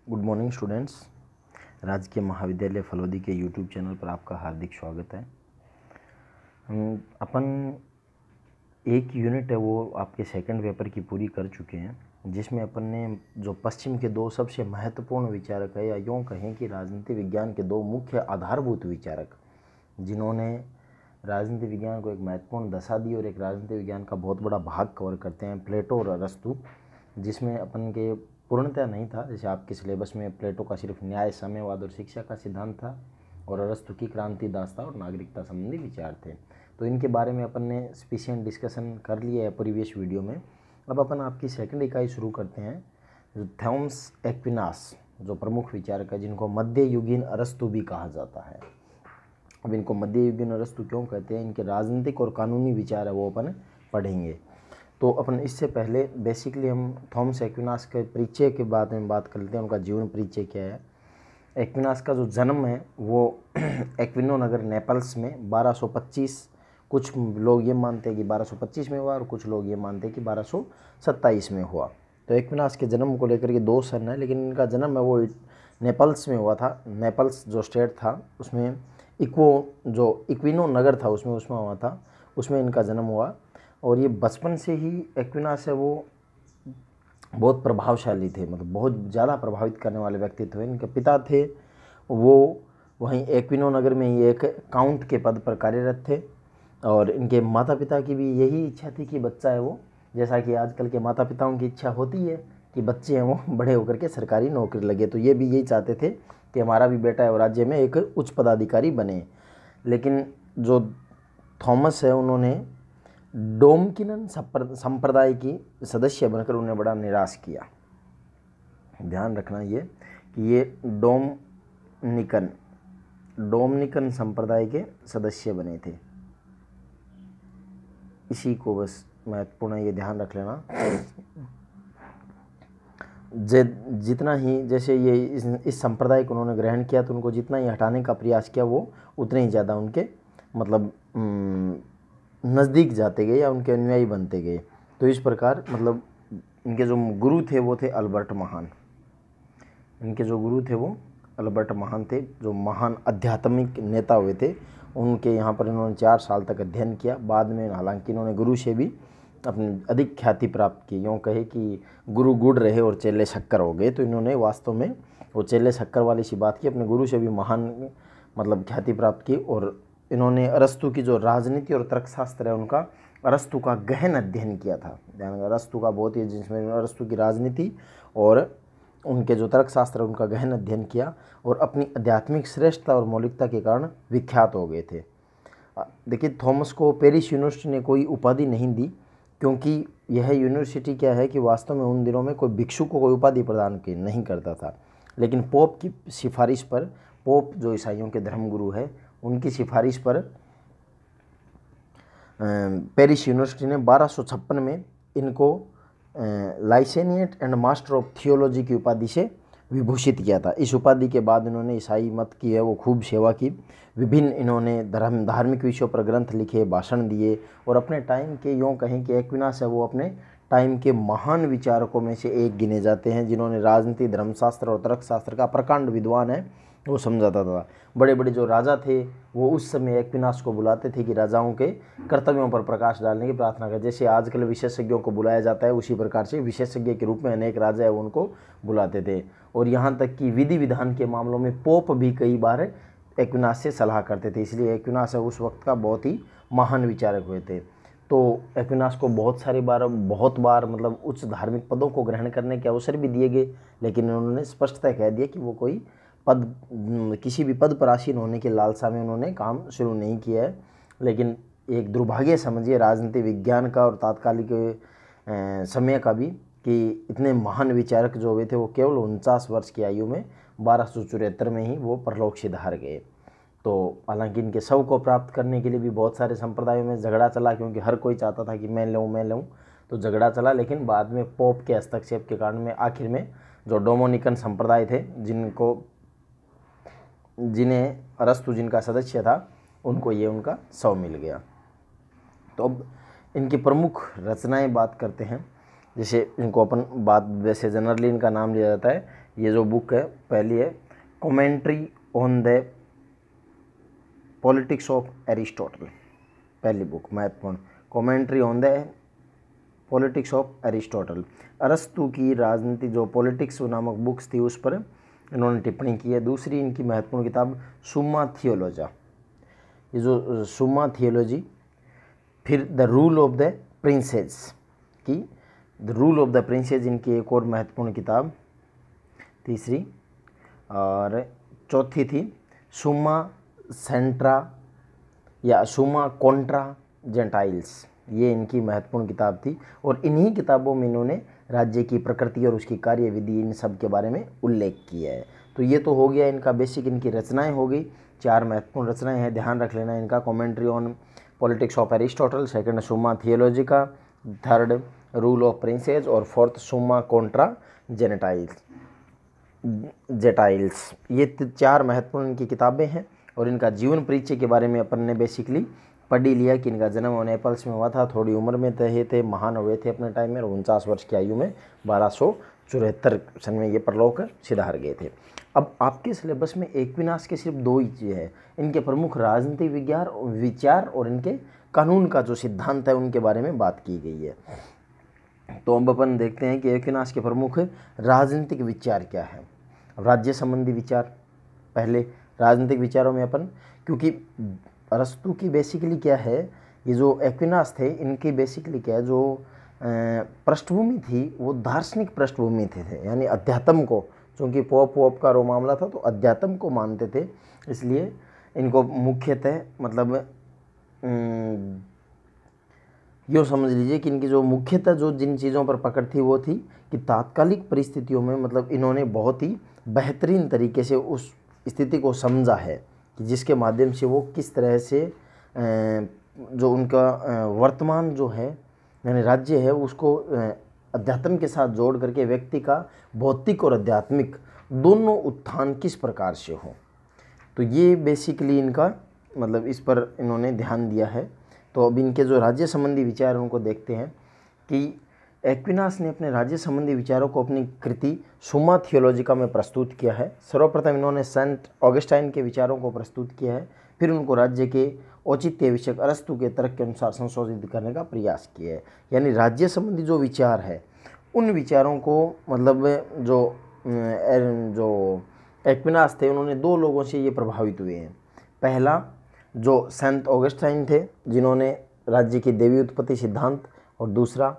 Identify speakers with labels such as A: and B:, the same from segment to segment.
A: Good morning students. राजकीय महाविद्यालय फलोदी के यूट्यूब चैनल पर आपका हार्दिक स्वागत है। अपन एक यूनिट है वो आपके सेकंड पेपर की पूरी कर चुके हैं, जिसमें अपन ने जो पश्चिम के दो सबसे महत्वपूर्ण विचारक है, या यूँ कहें कि राजनीति विज्ञान के दो मुख्य आधारभूत विचारक, जिन्होंने राजनीति विज्ञान को एक महत्वपूर्ण दशा दी और एक राजनीति विज्ञान का बहुत बड़ा भाग कवर करते हैं, प्लेटो और अरस्तु। जिसमें अपन के पूर्णतः नहीं था, जैसे आपके सिलेबस में प्लेटो का सिर्फ न्याय, साम्यवाद और शिक्षा का सिद्धांत था, और अरस्तु की क्रांति, दासता और नागरिकता संबंधी विचार थे। तो इनके बारे में अपन ने स्पेशल डिस्कशन कर लिया है प्रीवियस वीडियो में। अब अपन आपकी सेकंड इकाई शुरू करते हैं, जो थॉमस एक्विनास, जो प्रमुख विचारक है, जिनको मध्ययुगीन अरस्तु भी कहा जाता है। अब इनको मध्ययुगीन अरस्तु क्यों कहते हैं, इनके राजनीतिक और कानूनी विचार है वो अपन पढ़ेंगे। तो अपन इससे पहले बेसिकली हम थॉमस एक्विनास के परिचय के बारे में बात कर लेते हैं, उनका जीवन परिचय क्या है। एक्विनास का जो जन्म है वो एक्विनो नगर नेपल्स में 1225, कुछ लोग ये मानते हैं कि 1225 में हुआ और कुछ लोग ये मानते हैं कि 1227 में हुआ। तो एक्विनास के जन्म को लेकर के दो सन है, लेकिन इनका जन्म है वो नेपल्स में हुआ था। नेपल्स जो स्टेट था उसमें इक्विनो नगर था उसमें हुआ था, उसमें इनका जन्म हुआ। और ये बचपन से ही एक्विनास है वो बहुत प्रभावशाली थे, मतलब बहुत ज़्यादा प्रभावित करने वाले व्यक्तित्व हैं। इनके पिता थे वो वहीं एक्विनो नगर में ही एक काउंट के पद पर कार्यरत थे, और इनके माता पिता की भी यही इच्छा थी कि बच्चा है वो, जैसा कि आजकल के माता पिताओं की इच्छा होती है कि बच्चे हैं वो बड़े होकर के सरकारी नौकरी लगे, तो ये भी यही चाहते थे कि हमारा भी बेटा है वो राज्य में एक उच्च पदाधिकारी बने। लेकिन जो थॉमस है उन्होंने डोमकिनन संप्रदाय की सदस्य बनकर उन्हें बड़ा निराश किया। ध्यान रखना ये कि ये डोमनिकन संप्रदाय के सदस्य बने थे, इसी को बस महत्वपूर्ण ये ध्यान रख लेना। जितना ही जैसे ये इस संप्रदाय को उन्होंने ग्रहण किया, तो उनको जितना ही हटाने का प्रयास किया वो उतने ही ज़्यादा उनके मतलब नज़दीक जाते गए या उनके अनुयायी बनते गए। तो इस प्रकार मतलब इनके जो गुरु थे वो थे अल्बर्ट महान। इनके जो गुरु थे वो अल्बर्ट महान थे, जो महान आध्यात्मिक नेता हुए थे। उनके यहाँ पर इन्होंने 4 साल तक अध्ययन किया। बाद में हालांकि इन्होंने गुरु से भी अपनी अधिक ख्याति प्राप्त की। यूँ कहे कि गुरु गुड़ रहे और चेले शक्कर हो गए, तो इन्होंने वास्तव में वो चेले शक्कर वाली सी बात की, अपने गुरु से भी महान मतलब ख्याति प्राप्त की। और इन्होंने अरस्तु की जो राजनीति और तर्कशास्त्र है उनका, अरस्तु का गहन अध्ययन किया था। ध्यान, अरस्तु का बहुत ही, जिसमें अरस्तु की राजनीति और उनके जो तर्कशास्त्र है उनका गहन अध्ययन किया, और अपनी आध्यात्मिक श्रेष्ठता और मौलिकता के कारण विख्यात हो गए थे। देखिए, थॉमस को पेरिस यूनिवर्सिटी ने कोई उपाधि नहीं दी, क्योंकि यह यूनिवर्सिटी क्या है कि वास्तव में उन दिनों में कोई भिक्षु को कोई उपाधि प्रदान नहीं करता था। लेकिन पोप की सिफारिश पर, पोप जो ईसाइयों के धर्मगुरु है, उनकी सिफारिश पर पेरिस यूनिवर्सिटी ने 1256 में इनको लाइसेनिएट एंड मास्टर ऑफ थियोलॉजी की उपाधि से विभूषित किया था। इस उपाधि के बाद इन्होंने ईसाई मत की है वो खूब सेवा की। विभिन्न इन्होंने धार्मिक विषयों पर ग्रंथ लिखे, भाषण दिए, और अपने टाइम के, यूँ कहें कि एक्विनास है वो अपने टाइम के महान विचारकों में से एक गिने जाते हैं, जिन्होंने राजनीति, धर्मशास्त्र और तर्कशास्त्र का प्रकांड विद्वान है वो समझाता था। बड़े बड़े जो राजा थे वो उस समय एक्विनास को बुलाते थे कि राजाओं के कर्तव्यों पर प्रकाश डालने की प्रार्थना कर। जैसे आजकल विशेषज्ञों को बुलाया जाता है, उसी प्रकार से विशेषज्ञ के रूप में अनेक राजा है उनको बुलाते थे। और यहाँ तक कि विधि विधान के मामलों में पोप भी कई बार एक्विनास से सलाह करते थे। इसलिए एक्विनास है उस वक्त का बहुत ही महान विचारक हुए थे। तो एक्विनास को बहुत बार मतलब उच्च धार्मिक पदों को ग्रहण करने के अवसर भी दिए गए, लेकिन उन्होंने स्पष्टता कह दिया कि वो कोई किसी भी पद पर आसीन होने के लालसा में उन्होंने काम शुरू नहीं किया है। लेकिन एक दुर्भाग्य समझिए राजनीति विज्ञान का और तात्कालिक समय का भी, कि इतने महान विचारक जो हुए थे वो केवल 49 वर्ष की आयु में 1274 में ही वो परलोक से धार गए। तो हालांकि इनके शव को प्राप्त करने के लिए भी बहुत सारे संप्रदायों में झगड़ा चला, क्योंकि हर कोई चाहता था कि मैं लूँ, तो झगड़ा चला। लेकिन बाद में पोप के हस्तक्षेप के कारण में आखिर में जो डोमिनिकन संप्रदाय थे, जिन्हें अरस्तु जिनका सदस्य था, उनको ये उनका शव मिल गया। तो अब इनकी प्रमुख रचनाएं बात करते हैं। जैसे इनको अपन बात, वैसे जनरली इनका नाम लिया जाता है ये जो बुक है पहली है commentary on the politics of Aristotle, पहली बुक महत्वपूर्ण, commentary on the politics of Aristotle, अरस्तु की राजनीति जो पॉलिटिक्स नामक बुक्स थी उस पर इन्होंने टिप्पणी की है। दूसरी इनकी महत्वपूर्ण किताब सुम्मा थियोलॉजा, ये जो सुम्मा थियोलॉजी, फिर the rule of the princes की, the rule of the princes इनकी एक और महत्वपूर्ण किताब तीसरी, और चौथी थी सुम्मा सेंट्रा या सुम्मा कॉन्ट्रा जेंटाइल्स, ये इनकी महत्वपूर्ण किताब थी। और इन्हीं किताबों में इन्होंने राज्य की प्रकृति और उसकी कार्यविधि इन सब के बारे में उल्लेख किया है। तो ये तो हो गया इनका बेसिक, इनकी रचनाएं हो गई, 4 महत्वपूर्ण रचनाएं हैं, ध्यान रख लेना इनका, commentary on politics of Aristotle, second सुम्मा थियोलॉजिका, थर्ड रूल ऑफ प्रिंसेस और फोर्थ सुम्मा कॉन्ट्रा जेटाइल्स। ये 4 महत्वपूर्ण इनकी किताबें हैं। और इनका जीवन परिचय के बारे में अपन ने बेसिकली पढ़ ही लिया कि इनका जन्म नेपल्स में हुआ था, थोड़ी उम्र में थे, महान हुए थे अपने टाइम में, और 49 वर्ष की आयु में 1274 सन में ये परलोक सिधार गए थे। अब आपके सिलेबस में एक्विनास के सिर्फ 2 ही चीज़ें हैं, इनके प्रमुख राजनीतिक विचार और इनके कानून का जो सिद्धांत है उनके बारे में बात की गई है। तो अब अपन देखते हैं कि एक्विनास के प्रमुख राजनीतिक विचार क्या है। राज्य संबंधी विचार, पहले राजनीतिक विचारों में अपन, क्योंकि अरस्तु की बेसिकली क्या है, ये जो एक्विनास थे इनकी बेसिकली क्या है, जो पृष्ठभूमि थी वो दार्शनिक पृष्ठभूमि थे, यानी अध्यात्म को, चूँकि पोप का रो मामला था तो अध्यात्म को मानते थे, इसलिए इनको मुख्यतः मतलब यो समझ लीजिए कि इनकी जो मुख्यतः जो जिन चीज़ों पर पकड़ थी वो थी कि तात्कालिक परिस्थितियों में मतलब इन्होंने बहुत ही बेहतरीन तरीके से उस स्थिति को समझा है कि जिसके माध्यम से वो किस तरह से जो उनका वर्तमान जो है यानी राज्य है उसको अध्यात्म के साथ जोड़ करके व्यक्ति का भौतिक और आध्यात्मिक दोनों उत्थान किस प्रकार से हो। तो ये बेसिकली इनका मतलब इस पर इन्होंने ध्यान दिया है। तो अब इनके जो राज्य संबंधी विचार उनको देखते हैं कि एक्विनास ने अपने राज्य संबंधी विचारों को अपनी कृति सुम्मा थियोलॉजिका में प्रस्तुत किया है। सर्वप्रथम इन्होंने सेंट ऑगस्टाइन के विचारों को प्रस्तुत किया है, फिर उनको राज्य के औचित्य विषयक अरस्तु के तर्क के अनुसार संशोधित करने का प्रयास किया है। यानी राज्य संबंधी जो विचार है उन विचारों को मतलब जो एक्विनास थे उन्होंने 2 लोगों से ये प्रभावित हुए हैं। पहला जो सेंट ऑगस्टाइन थे जिन्होंने राज्य की देवी उत्पत्ति सिद्धांत, और दूसरा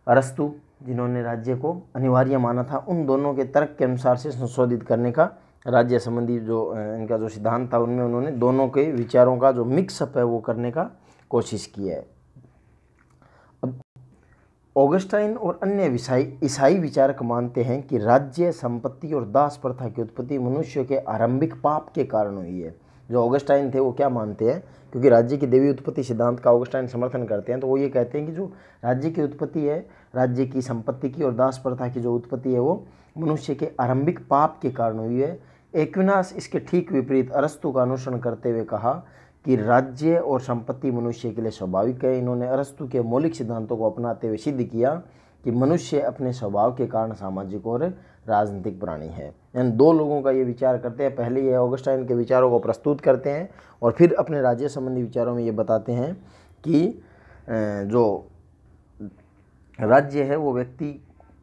A: अरस्तु जिन्होंने राज्य को अनिवार्य माना था। उन दोनों के तर्क के अनुसार से संशोधित करने का राज्य संबंधी जो इनका जो सिद्धांत था उनमें उन्होंने दोनों के विचारों का जो मिक्सअप है वो करने का कोशिश की है। अब ऑगस्टाइन और अन्य ईसाई विचारक मानते हैं कि राज्य संपत्ति और दास प्रथा की उत्पत्ति मनुष्य के आरंभिक पाप के कारण हुई है। जो ऑगस्टाइन थे वो क्या मानते हैं, क्योंकि राज्य की देवी उत्पत्ति सिद्धांत का ऑगस्टाइन समर्थन करते हैं, तो वो ये कहते हैं कि जो राज्य की उत्पत्ति है, राज्य की संपत्ति की और दास प्रथा की जो उत्पत्ति है वो मनुष्य के आरंभिक पाप के कारण हुई है। एक्विनास इसके ठीक विपरीत अरस्तु का अनुसरण करते हुए कहा कि राज्य और संपत्ति मनुष्य के लिए स्वाभाविक है। इन्होंने अरस्तु के मौलिक सिद्धांतों को अपनाते हुए सिद्ध किया कि मनुष्य अपने स्वभाव के कारण सामाजिक और राजनीतिक प्राणी है। यानी 2 लोगों का ये विचार करते हैं, पहले ये ऑगस्टाइन के विचारों को प्रस्तुत करते हैं और फिर अपने राज्य संबंधी विचारों में ये बताते हैं कि जो राज्य है वो व्यक्ति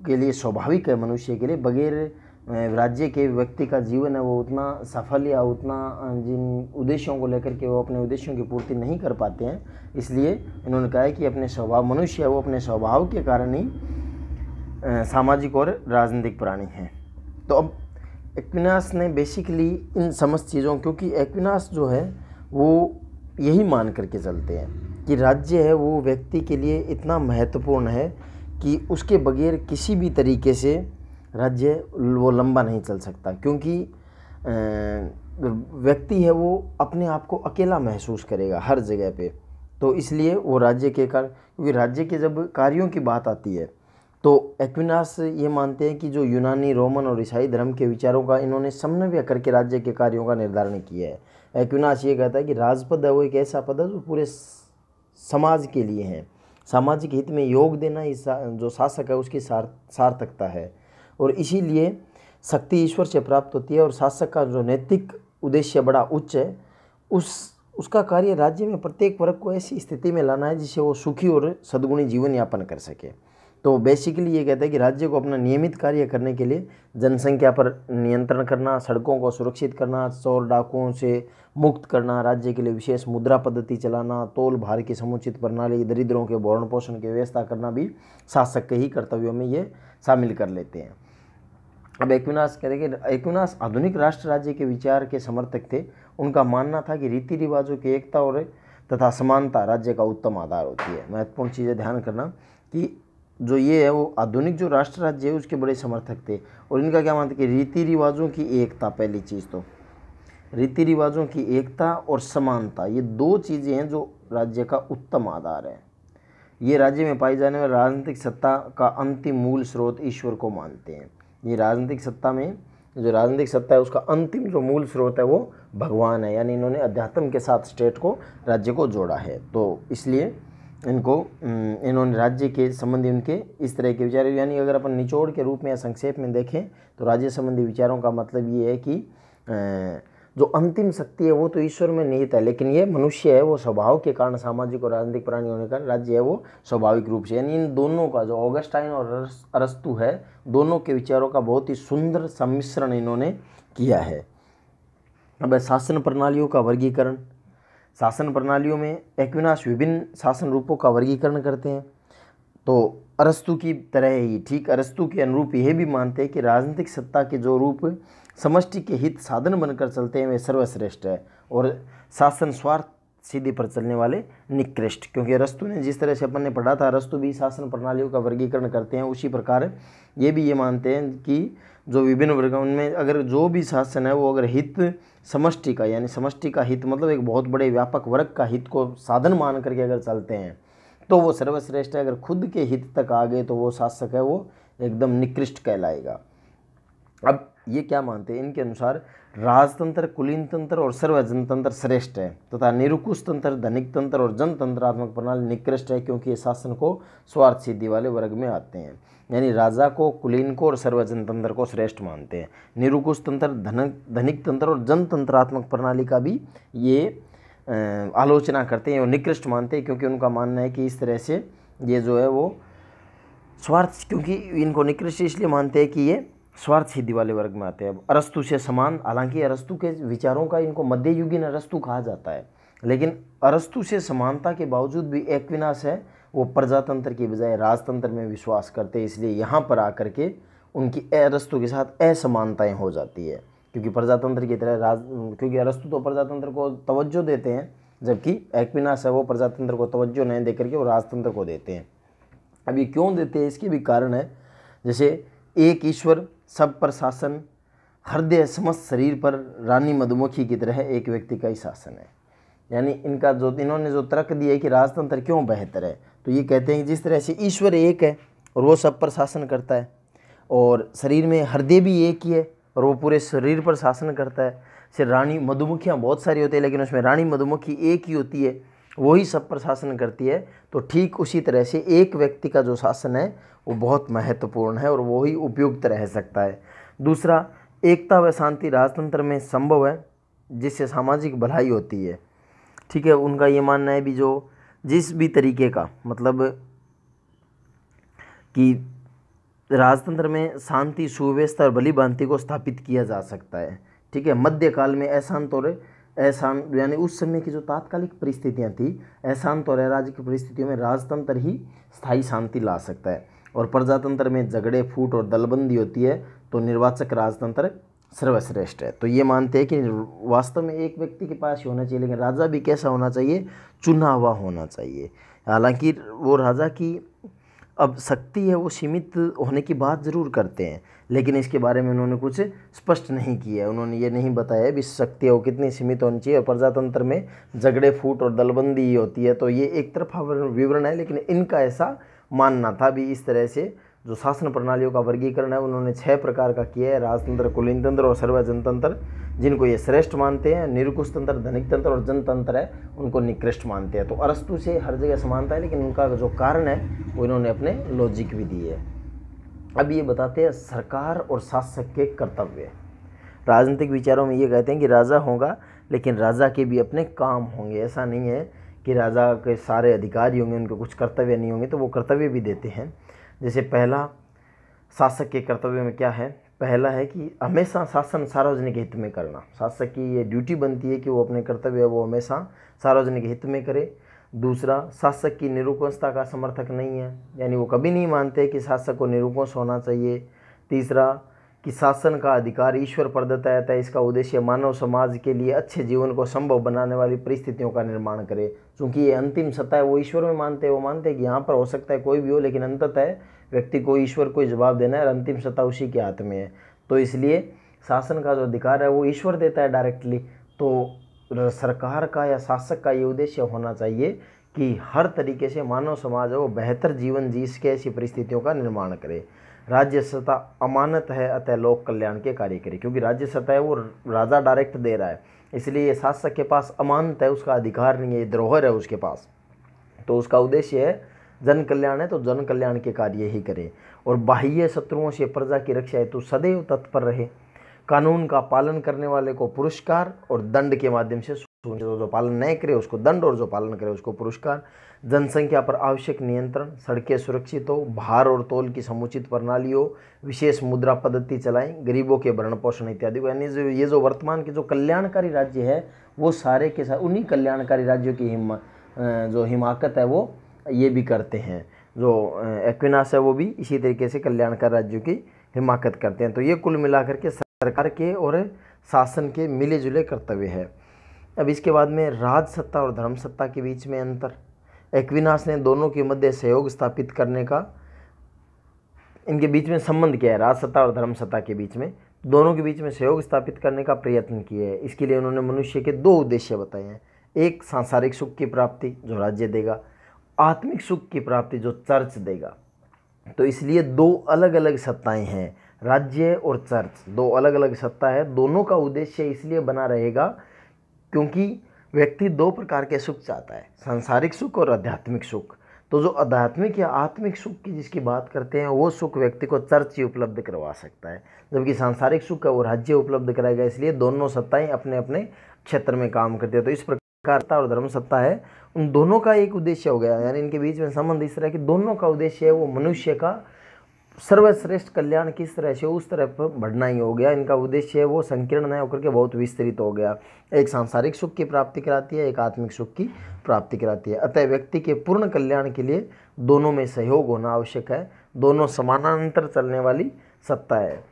A: के लिए स्वाभाविक है, मनुष्य के लिए, बगैर राज्य के व्यक्ति का जीवन है वो उतना सफल या उतना जिन उद्देश्यों को लेकर के वो अपने उद्देश्यों की पूर्ति नहीं कर पाते हैं। इसलिए इन्होंने कहा है कि अपने स्वभाव मनुष्य है वो अपने स्वभाव के कारण ही सामाजिक और राजनीतिक प्राणी हैं। तो अब एक्विनास ने बेसिकली इन समस्त चीज़ों, क्योंकि एक्विनास जो है वो यही मान करके चलते हैं कि राज्य है वो व्यक्ति के लिए इतना महत्वपूर्ण है कि उसके बगैर किसी भी तरीके से राज्य वो लंबा नहीं चल सकता, क्योंकि व्यक्ति है वो अपने आप को अकेला महसूस करेगा हर जगह पे। तो इसलिए वो राज्य के क्योंकि राज्य के जब कार्यों की बात आती है तो एक्विनास ये मानते हैं कि जो यूनानी, रोमन और ईसाई धर्म के विचारों का इन्होंने समन्वय करके राज्य के कार्यों का निर्धारण किया है। एक्विनास ये कहता है कि राजपद है वो एक ऐसा पद है जो पूरे समाज के लिए है, सामाजिक हित में योग देना जो शासक है उसकी सार्थकता है, और इसीलिए शक्ति ईश्वर से प्राप्त होती है और शासक का जो नैतिक उद्देश्य बड़ा उच्च है, उसका कार्य राज्य में प्रत्येक वर्ग को ऐसी स्थिति में लाना है जिससे वो सुखी और सद्गुणी जीवन यापन कर सके। तो बेसिकली ये कहते हैं कि राज्य को अपना नियमित कार्य करने के लिए जनसंख्या पर नियंत्रण करना, सड़कों को सुरक्षित करना, चोर डाकुओं से मुक्त करना, राज्य के लिए विशेष मुद्रा पद्धति चलाना, तोल भार की समुचित प्रणाली, दरिद्रों के भरण पोषण की व्यवस्था करना भी शासक के ही कर्तव्यों में ये शामिल कर लेते हैं। अब एक्विनास कहते हैं कि एक्विनास आधुनिक राष्ट्र राज्य के विचार के समर्थक थे। उनका मानना था कि रीति रिवाजों की एकता और तथा समानता राज्य का उत्तम आधार होती है। महत्वपूर्ण चीज़ें ध्यान करना कि जो ये है वो आधुनिक जो राष्ट्र राज्य है उसके बड़े समर्थक थे। और इनका क्या मानते कि रीति रिवाजों की एकता, पहली चीज़ तो रीति रिवाजों की एकता और समानता, ये दो चीज़ें हैं जो राज्य का उत्तम आधार है। ये राज्य में पाई जाने वाली राजनीतिक सत्ता का अंतिम मूल स्रोत ईश्वर को मानते हैं। ये राजनीतिक सत्ता में जो राजनीतिक सत्ता है उसका अंतिम जो मूल स्रोत है वो भगवान है, यानी इन्होंने अध्यात्म के साथ स्टेट को, राज्य को जोड़ा है। तो इसलिए इन्होंने राज्य के संबंधी उनके इस तरह के विचार, यानी अगर अपन निचोड़ के रूप में या संक्षेप में देखें तो राज्य संबंधी विचारों का मतलब ये है कि जो अंतिम शक्ति है वो तो ईश्वर में निहित है, लेकिन ये मनुष्य है, वो स्वभाव के कारण सामाजिक और राजनीतिक प्राणी होने का राज्य है वो स्वाभाविक रूप से, यानी इन दोनों का जो ऑगस्टाइन और अरस्तु है, दोनों के विचारों का बहुत ही सुंदर सम्मिश्रण इन्होंने किया है। अब शासन प्रणालियों का वर्गीकरण। शासन प्रणालियों में एक्विनास विभिन्न शासन रूपों का वर्गीकरण करते हैं। तो अरस्तु की तरह ही, ठीक अरस्तु के अनुरूप यह भी मानते हैं कि राजनीतिक सत्ता के जो रूप समष्टि के हित साधन बनकर चलते हैं वे सर्वश्रेष्ठ है और शासन स्वार्थ सीधी पर चलने वाले निकृष्ट। क्योंकि अरस्तु ने जिस तरह से अपन ने पढ़ा था, अरस्तु भी शासन प्रणालियों का वर्गीकरण करते हैं, उसी प्रकार ये भी ये मानते हैं कि जो विभिन्न वर्ग उनमें अगर जो भी शासन है वो अगर हित समष्टि का, यानी समष्टि का हित मतलब एक बहुत बड़े व्यापक वर्ग का हित को साधन मान करके अगर चलते हैं तो वो सर्वश्रेष्ठ है। अगर खुद के हित तक आ गए तो वो शासक है वो एकदम निकृष्ट कहलाएगा। अब ये क्या मानते हैं, इनके अनुसार राजतंत्र, कुलीन तंत्र और सर्वजनतंत्र श्रेष्ठ है तथा निरंकुश तंत्र, धनिक तंत्र और जनतंत्रात्मक प्रणाली निकृष्ट है, क्योंकि ये शासन को स्वार्थ सिद्धि वाले वर्ग में आते हैं। यानी राजा को, कुलीन को और सर्वजनतंत्र को श्रेष्ठ मानते हैं। निरंकुश तंत्र, धनिक तंत्र और जनतंत्रात्मक प्रणाली का भी ये आलोचना करते हैं और निकृष्ट मानते हैं, क्योंकि उनका मानना है कि इस तरह से ये जो है वो स्वार्थ, क्योंकि इनको निकृष्ट इसलिए मानते हैं कि ये स्वार्थ सिद्धि वाले वर्ग में आते हैं। अब अरस्तु से समान, हालांकि अरस्तु के विचारों का इनको मध्ययुगीन अरस्तु कहा जाता है, लेकिन अरस्तु से समानता के बावजूद भी एक्विनास है वो प्रजातंत्र की बजाय राजतंत्र में विश्वास करते हैं। इसलिए यहाँ पर आकर के उनकी अरस्तु के साथ असमानताएं हो जाती है, क्योंकि प्रजातंत्र की तरह क्योंकि अरस्तु तो प्रजातंत्र को तवज्जो देते हैं, जबकि एक्विनास है वो प्रजातंत्र को तवज्जो नहीं दे करके वो राजतंत्र को देते हैं। अब ये क्यों देते हैं, इसके भी कारण है। जैसे एक ईश्वर, सब पर शासन, हृदय समस्त शरीर पर रानी मधुमक्खी की तरह एक व्यक्ति का ही शासन है। यानी इनका जो इन्होंने जो तर्क दिया है कि राजतंत्र क्यों बेहतर है, तो ये कहते हैं कि जिस तरह से ईश्वर एक है और वो सब पर शासन करता है, और शरीर में हृदय भी एक ही है और वो पूरे शरीर पर शासन करता है। से रानी मधुमक्खियाँ बहुत सारी होती है, लेकिन उसमें रानी मधुमक्खी एक ही होती है, वही सब पर शासन करती है। तो ठीक उसी तरह से एक व्यक्ति का जो शासन है वो बहुत महत्वपूर्ण है और वही उपयुक्त रह सकता है। दूसरा, एकता व शांति राजतंत्र में संभव है, जिससे सामाजिक भलाई होती है। ठीक है, उनका ये मानना है भी जो जिस भी तरीके का, मतलब कि राजतंत्र में शांति, सुव्यवस्था और भली भांति को स्थापित किया जा सकता है। ठीक है, मध्यकाल में अशांत और यानी उस समय की जो तात्कालिक परिस्थितियां थी, अशांत और अराजक परिस्थितियों में राजतंत्र ही स्थायी शांति ला सकता है। और प्रजातंत्र में झगड़े, फूट और दलबंदी होती है, तो निर्वाचक राजतंत्र सर्वश्रेष्ठ है। तो ये मानते हैं कि वास्तव में एक व्यक्ति के पास ही होना चाहिए, लेकिन राजा भी कैसा होना चाहिए, चुना हुआ होना चाहिए। हालांकि वो राजा की अब शक्ति है वो सीमित होने की बात ज़रूर करते हैं, लेकिन इसके बारे में उन्होंने कुछ स्पष्ट नहीं किया है। उन्होंने ये नहीं बताया भी शक्ति है वो कितनी सीमित होनी चाहिए। और प्रजातंत्र में झगड़े, फूट और दलबंदी होती है, तो ये एक तरफा विवरण है, लेकिन इनका ऐसा मानना था भी। इस तरह से जो शासन प्रणालियों का वर्गीकरण है उन्होंने 6 प्रकार का किया है, राजतंत्र, कुलीन तंत्र और सर्वजनतंत्र, जिनको ये श्रेष्ठ मानते हैं। निरंकुश तंत्र, धनिक तंत्र और जनतंत्र है उनको निकृष्ट मानते हैं। तो अरस्तु से हर जगह समानता है, लेकिन उनका जो कारण है वो इन्होंने अपने लॉजिक भी दिए है। अब ये बताते हैं सरकार और शासक के कर्तव्य। राजनीतिक विचारों में ये कहते हैं कि राजा होगा, लेकिन राजा के भी अपने काम होंगे। ऐसा नहीं है कि राजा के सारे अधिकारी होंगे, उनके कुछ कर्तव्य नहीं होंगे, तो वो कर्तव्य भी देते हैं। जैसे पहला शासक के कर्तव्य में क्या है, पहला है कि हमेशा शासन सार्वजनिक हित में करना। शासक की ये ड्यूटी बनती है कि वो अपने कर्तव्य वो हमेशा सार्वजनिक हित में करे। दूसरा, शासक की निरुपंसता का समर्थक नहीं है, यानी वो कभी नहीं मानते कि शासक को निरुपंस होना चाहिए। तीसरा, कि शासन का अधिकार ईश्वर प्रदत्त है, अतः इसका उद्देश्य मानव समाज के लिए अच्छे जीवन को संभव बनाने वाली परिस्थितियों का निर्माण करे। क्योंकि ये अंतिम सत्ता है, वो ईश्वर में मानते हैं, वो मानते हैं कि यहाँ पर हो सकता है कोई भी हो, लेकिन अंततः व्यक्ति को ईश्वर को जवाब देना है और अंतिम सत्ता उसी के हाथ में है। तो इसलिए शासन का जो अधिकार है वो ईश्वर देता है डायरेक्टली। तो सरकार का या शासक का ये उद्देश्य होना चाहिए कि हर तरीके से मानव समाज है वो बेहतर जीवन जी सके, ऐसी परिस्थितियों का निर्माण करे। राज्य सत्ता अमानत है, अतः लोक कल्याण के कार्य करे। क्योंकि राज्य सत्ता है वो राजा डायरेक्ट दे रहा है, इसलिए ये शासक के पास अमानत है, उसका अधिकार नहीं है, धरोहर है उसके पास। तो उसका उद्देश्य है जन कल्याण है, तो जन कल्याण के कार्य ही करे। और बाह्य शत्रुओं से प्रजा की रक्षा हेतु सदैव तत्पर रहे। कानून का पालन करने वाले को पुरस्कार और दंड के माध्यम से जो पालन नहीं करे उसको दंड, और जो पालन करे उसको पुरस्कार। जनसंख्या पर आवश्यक नियंत्रण, सड़कें सुरक्षित हो, भार और तौल की समुचित प्रणाली हो, विशेष मुद्रा पद्धति चलाएं, गरीबों के भरण पोषण इत्यादि को। यानी ये जो वर्तमान के जो कल्याणकारी राज्य है वो सारे के साथ उन्हीं कल्याणकारी राज्यों की जो हिमाकत है वो ये भी करते हैं। जो एक्विनास है वो भी इसी तरीके से कल्याणकारी राज्यों की हिमाकत करते हैं। तो ये कुल मिलाकर के सरकार के और शासन के मिले जुले कर्तव्य है। अब इसके बाद में राज सत्ता और धर्म सत्ता के बीच में अंतर। एक्विनास ने दोनों के मध्य सहयोग स्थापित करने का, इनके बीच में संबंध क्या है, राज सत्ता और धर्म सत्ता के बीच में, दोनों के बीच में सहयोग स्थापित करने का प्रयत्न किया है। इसके लिए उन्होंने मनुष्य के दो उद्देश्य बताए हैं। एक, सांसारिक सुख की प्राप्ति जो राज्य देगा, आत्मिक सुख की प्राप्ति जो चर्च देगा। तो इसलिए दो अलग अलग सत्ताएं हैं, राज्य और चर्च, दो अलग अलग सत्ता है। दोनों का उद्देश्य इसलिए बना रहेगा क्योंकि व्यक्ति दो प्रकार के सुख चाहता है, सांसारिक सुख और आध्यात्मिक सुख। तो जो आध्यात्मिक या आत्मिक सुख की जिसकी बात करते हैं वो सुख व्यक्ति को चर्च ही उपलब्ध करवा सकता है, जबकि सांसारिक सुख है वो राज्य उपलब्ध कराएगा। इसलिए दोनों सत्ताएं अपने अपने क्षेत्र में काम करती है। तो इस प्रकार और धर्म सत्ता है, उन दोनों का एक उद्देश्य हो गया, यानी इनके बीच में संबंध इस तरह कि दोनों का उद्देश्य है वो मनुष्य का सर्वश्रेष्ठ कल्याण किस तरह से उस तरफ बढ़ना ही हो गया। इनका उद्देश्य है वो संकीर्ण न होकर के बहुत विस्तृत हो गया। एक सांसारिक सुख की प्राप्ति कराती है, एक आत्मिक सुख की प्राप्ति कराती है। अतः व्यक्ति के पूर्ण कल्याण के लिए दोनों में सहयोग होना आवश्यक है। दोनों समानांतर चलने वाली सत्ता है।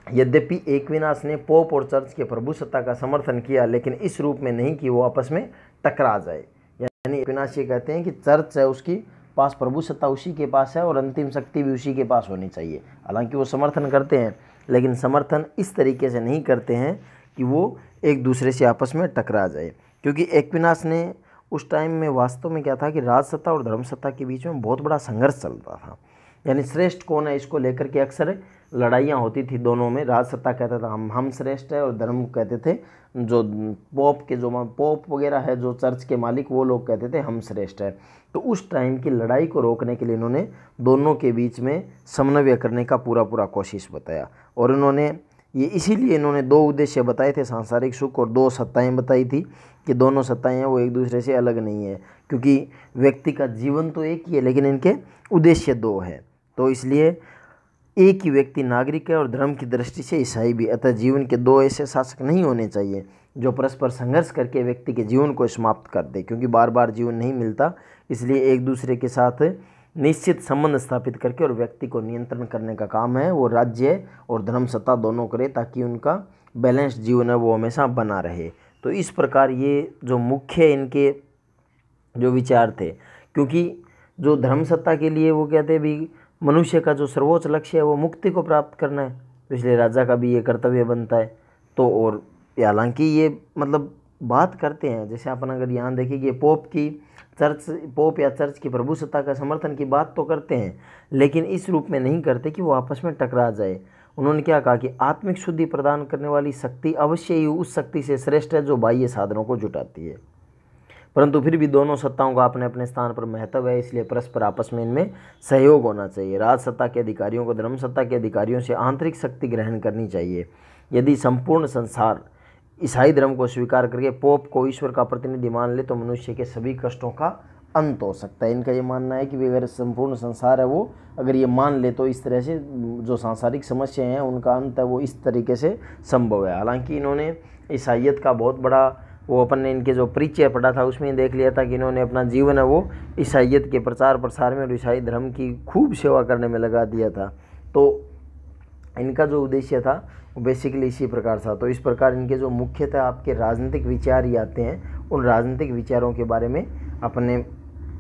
A: यद्यपि एक्विनास ने पोप और चर्च के प्रभु सत्ता का समर्थन किया, लेकिन इस रूप में नहीं कि वो आपस में टकरा जाए। यानी एक्विनास ये कहते हैं कि चर्च है उसकी पास प्रभु सत्ता उसी के पास है और अंतिम शक्ति भी उसी के पास होनी चाहिए। हालांकि वो समर्थन करते हैं, लेकिन समर्थन इस तरीके से नहीं करते हैं कि वो एक दूसरे से आपस में टकरा जाए। क्योंकि एक्विनास ने उस टाइम में वास्तव में क्या था कि राज सत्ता और धर्म सत्ता के बीच में बहुत बड़ा संघर्ष चल रहा था। यानी श्रेष्ठ कौन है इसको लेकर के अक्सर लड़ाइयाँ होती थी दोनों में। राज सत्ता कहता था हम श्रेष्ठ है, और धर्म कहते थे जो पोप वगैरह है जो चर्च के मालिक, वो लोग कहते थे हम श्रेष्ठ है। तो उस टाइम की लड़ाई को रोकने के लिए इन्होंने दोनों के बीच में समन्वय करने का पूरा कोशिश बताया। और इन्होंने ये इसीलिए इन्होंने दो उद्देश्य बताए थे, सांसारिक सुख, और दो सत्ताएं बताई थी कि दोनों सत्ताएं हैं वो एक दूसरे से अलग नहीं है। क्योंकि व्यक्ति का जीवन तो एक ही है, लेकिन इनके उद्देश्य दो हैं। तो इसलिए एक ही व्यक्ति नागरिक है और धर्म की दृष्टि से ईसाई भी। अतः जीवन के दो ऐसे शासक नहीं होने चाहिए जो परस्पर संघर्ष करके व्यक्ति के जीवन को समाप्त कर दे, क्योंकि बार बार जीवन नहीं मिलता। इसलिए एक दूसरे के साथ निश्चित संबंध स्थापित करके और व्यक्ति को नियंत्रण करने का काम है वो राज्य और धर्म सत्ता दोनों करे, ताकि उनका बैलेंस जीवन है वो हमेशा बना रहे। तो इस प्रकार ये जो मुख्य इनके जो विचार थे, क्योंकि जो धर्म सत्ता के लिए वो कहते भी मनुष्य का जो सर्वोच्च लक्ष्य है वो मुक्ति को प्राप्त करना है, तो इसलिए राजा का भी ये कर्तव्य बनता है। तो और हालांकि ये मतलब बात करते हैं, जैसे अपन अगर यहाँ देखें कि पोप या चर्च की प्रभु सत्ता का समर्थन की बात तो करते हैं, लेकिन इस रूप में नहीं करते कि वो आपस में टकरा जाए। उन्होंने क्या कहा कि आत्मिक शुद्धि प्रदान करने वाली शक्ति अवश्य ही उस शक्ति से श्रेष्ठ है जो बाह्य साधनों को जुटाती है। परंतु फिर भी दोनों सत्ताओं का अपने अपने स्थान पर महत्व है, इसलिए परस्पर आपस में इनमें सहयोग होना चाहिए। राज सत्ता के अधिकारियों को धर्म सत्ता के अधिकारियों से आंतरिक शक्ति ग्रहण करनी चाहिए। यदि संपूर्ण संसार ईसाई धर्म को स्वीकार करके पोप को ईश्वर का प्रतिनिधि मान ले तो मनुष्य के सभी कष्टों का अंत हो सकता है। इनका ये मानना है कि भी अगर संपूर्ण संसार है वो अगर ये मान ले तो इस तरह से जो सांसारिक समस्याएं हैं उनका अंत है वो इस तरीके से संभव है। हालांकि इन्होंने ईसाइयत का बहुत बड़ा वो अपन ने इनके जो परिचय पढ़ा था उसमें देख लिया था कि इन्होंने अपना जीवन है वो ईसाइयत के प्रचार प्रसार में और ईसाई धर्म की खूब सेवा करने में लगा दिया था। तो इनका जो उद्देश्य था वो बेसिकली इसी प्रकार था। तो इस प्रकार इनके जो मुख्यतः आपके राजनीतिक विचार ही आते हैं, उन राजनीतिक विचारों के बारे में अपने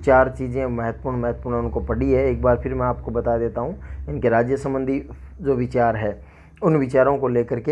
A: 4 चीज़ें महत्वपूर्ण उनको पढ़ी है। एक बार फिर मैं आपको बता देता हूँ। इनके राज्य संबंधी जो विचार है उन विचारों को लेकर के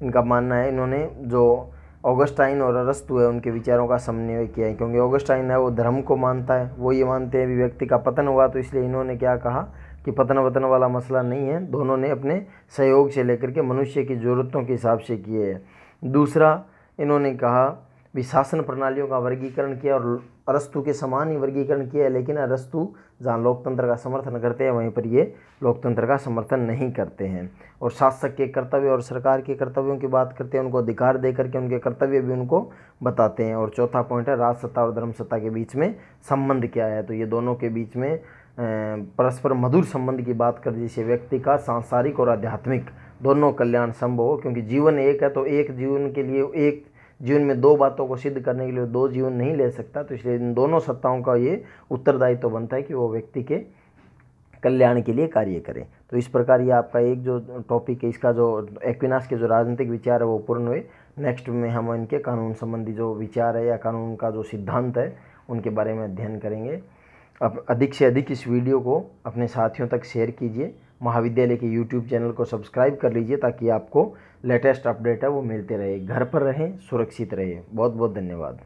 A: इनका मानना है, इन्होंने जो ऑगस्टाइन और अरस्तु है उनके विचारों का समन्वय किया है। क्योंकि ऑगस्टाइन है वो धर्म को मानता है, वो ये मानते हैं भी व्यक्ति का पतन हुआ, तो इसलिए इन्होंने क्या कहा कि पतन वतन वाला मसला नहीं है, दोनों ने अपने सहयोग से लेकर के मनुष्य की ज़रूरतों के हिसाब से किए है। दूसरा इन्होंने कहा भी शासन प्रणालियों का वर्गीकरण किया और अरस्तु के समान ही वर्गीकरण किया है, लेकिन अरस्तु जहाँ लोकतंत्र का समर्थन करते हैं वहीं पर ये लोकतंत्र का समर्थन नहीं करते हैं। और शासक के कर्तव्य और सरकार के कर्तव्यों की बात करते हैं, उनको अधिकार दे करके उनके कर्तव्य भी उनको बताते हैं। और चौथा पॉइंट है राज सत्ता और धर्म सत्ता के बीच में संबंध क्या है। तो ये दोनों के बीच में परस्पर मधुर संबंध की बात कर, जिससे व्यक्ति का सांसारिक और आध्यात्मिक दोनों कल्याण संभव हो। क्योंकि जीवन एक है, तो एक जीवन के लिए एक जीवन में 2 बातों को सिद्ध करने के लिए 2 जीवन नहीं ले सकता। तो इसलिए इन दोनों सत्ताओं का ये उत्तरदायित्व बनता है कि वो व्यक्ति के कल्याण के लिए कार्य करें। तो इस प्रकार ये आपका एक जो टॉपिक है, इसका जो एक्विनास के जो राजनीतिक विचार है वो पूर्ण हुए। नेक्स्ट में हम इनके कानून संबंधी जो विचार है या कानून का जो सिद्धांत है उनके बारे में अध्ययन करेंगे। अब अधिक से अधिक इस वीडियो को अपने साथियों तक शेयर कीजिए। महाविद्यालय के यूट्यूब चैनल को सब्सक्राइब कर लीजिए ताकि आपको लेटेस्ट अपडेट है वो मिलते रहे। घर पर रहें, सुरक्षित रहें। बहुत बहुत धन्यवाद।